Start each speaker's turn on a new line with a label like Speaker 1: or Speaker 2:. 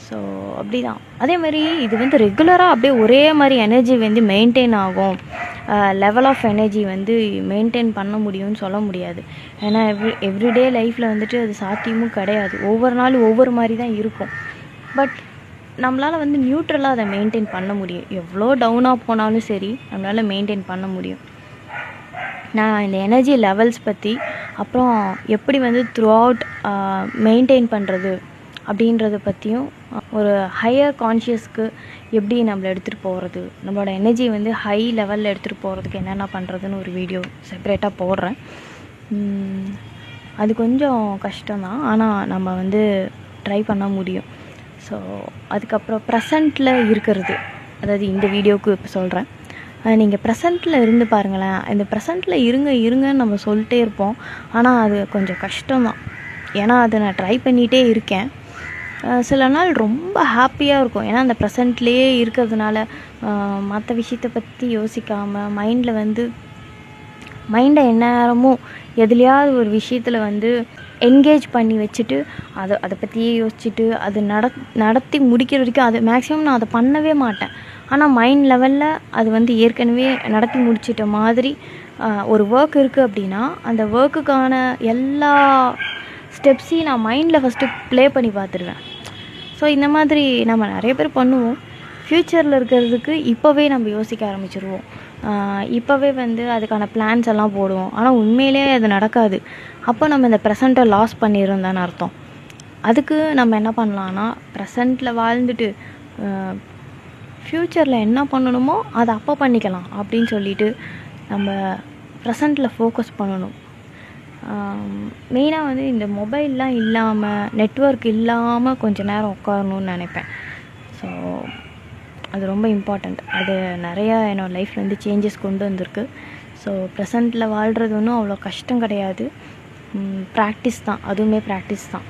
Speaker 1: So அப்படி தான். அதே மாதிரி இது வந்து ரெகுலராக அப்படியே ஒரே மாதிரி எனர்ஜி வந்து மெயின்டைன் ஆகும், லெவல் ஆஃப் எனர்ஜி வந்து மெயின்டைன் பண்ண முடியும்னு சொல்ல முடியாது. ஏன்னா எவ்ரிடே லைஃப்பில் வந்துட்டு அது சாத்தியமும் கிடையாது. ஒவ்வொரு நாளும் ஒவ்வொரு மாதிரி தான் இருக்கும். பட் நம்மளால் வந்து நியூட்ரலாக அதை மெயின்டைன் பண்ண முடியும். எவ்வளோ டவுனாக போனாலும் சரி நம்மளால் மெயின்டைன் பண்ண முடியும். நான் இந்த எனர்ஜி லெவல்ஸ் பற்றி, அப்புறம் எப்படி வந்து த்ரூ அவுட் மெயின்டைன் பண்ணுறது அப்படின்றத பற்றியும், ஒரு ஹையர் கான்ஷியஸ்க்கு எப்படி நம்மளை எடுத்துகிட்டு போகிறது, நம்மளோட எனர்ஜி வந்து ஹை லெவலில் எடுத்துகிட்டு போகிறதுக்கு என்னென்ன பண்ணுறதுன்னு ஒரு வீடியோ செப்பரேட்டாக போடுறேன். அது கொஞ்சம் கஷ்டம்தான், ஆனால் நம்ம வந்து ட்ரை பண்ண முடியும். ஸோ அதுக்கப்புறம் ப்ரெசண்ட்டில் இருக்கிறது, அதாவது இந்த வீடியோவுக்கு இப்போ சொல்கிறேன். நீங்கள் ப்ரெசண்ட்டில் இருந்து பாருங்களேன். இந்த ப்ரெசண்ட்டில் இருங்கன்னு நம்ம சொல்லிட்டே இருப்போம், ஆனால் அது கொஞ்சம் கஷ்டம்தான். ஏன்னா அதை நான் ட்ரை பண்ணிகிட்டே இருக்கேன். சில நாள் ரொம்ப ஹாப்பியாக இருக்கும், ஏன்னா அந்த ப்ரெசண்ட்லேயே இருக்கிறதுனால மற்ற விஷயத்தை பற்றி யோசிக்காமல் மைண்டை எந்நேரமும் எதுலையாவது ஒரு விஷயத்தில் வந்து என்கேஜ் பண்ணி வச்சுட்டு அதை பற்றியே யோசிச்சுட்டு அது நடத்தி முடிக்கிற வரைக்கும் அது மேக்ஸிமம் நான் அதை பண்ணவே மாட்டேன். ஆனால் மைண்ட் லெவலில் அது வந்து ஏற்கனவே நடத்தி முடிச்சிட்ட மாதிரி ஒரு ஒர்க் இருக்குது அப்படின்னா அந்த ஒர்க்குக்கான எல்லா ஸ்டெப்ஸையும் நான் மைண்டில் ஃபஸ்ட்டு ப்ளே பண்ணி பார்த்துருவேன். ஸோ இந்த மாதிரி நம்ம நிறைய பேர் பண்ணுவோம். ஃப்யூச்சரில் இருக்கிறதுக்கு இப்போவே நம்ம யோசிக்க ஆரம்பிச்சிருவோம். இப்போவே வந்து அதுக்கான பிளான்ஸ் எல்லாம் போடுவோம், ஆனால் உண்மையிலேயே அது நடக்காது. அப்போ நம்ம இந்த ப்ரெசண்ட்டை லாஸ் பண்ணிடுறோம் தானே அர்த்தம். அதுக்கு நம்ம என்ன பண்ணலான்னா, ப்ரெசண்ட்டில் வாழ்ந்துட்டு ஃப்யூச்சரில் என்ன பண்ணணுமோ அதை அப்போ பண்ணிக்கலாம் அப்படின்னு சொல்லிட்டு நம்ம ப்ரெசண்ட்டில் ஃபோக்கஸ் பண்ணணும். மெயினாக வந்து இந்த மொபைல்லாம் இல்லாமல், நெட்வொர்க் இல்லாமல் கொஞ்சம் நேரம் உட்காரணுன்னு நினைப்பேன். ஸோ அது ரொம்ப இம்பார்ட்டண்ட். அது நிறையா என்னோடய லைஃப்பில் வந்து சேஞ்சஸ் கொண்டு வந்திருக்கு. ஸோ ப்ரெசண்ட்டில் வாழ்கிறது ஒன்றும் அவ்வளோ கஷ்டம் கிடையாது, ப்ராக்டிஸ் தான். அதுவுமே ப்ராக்டிஸ் தான்.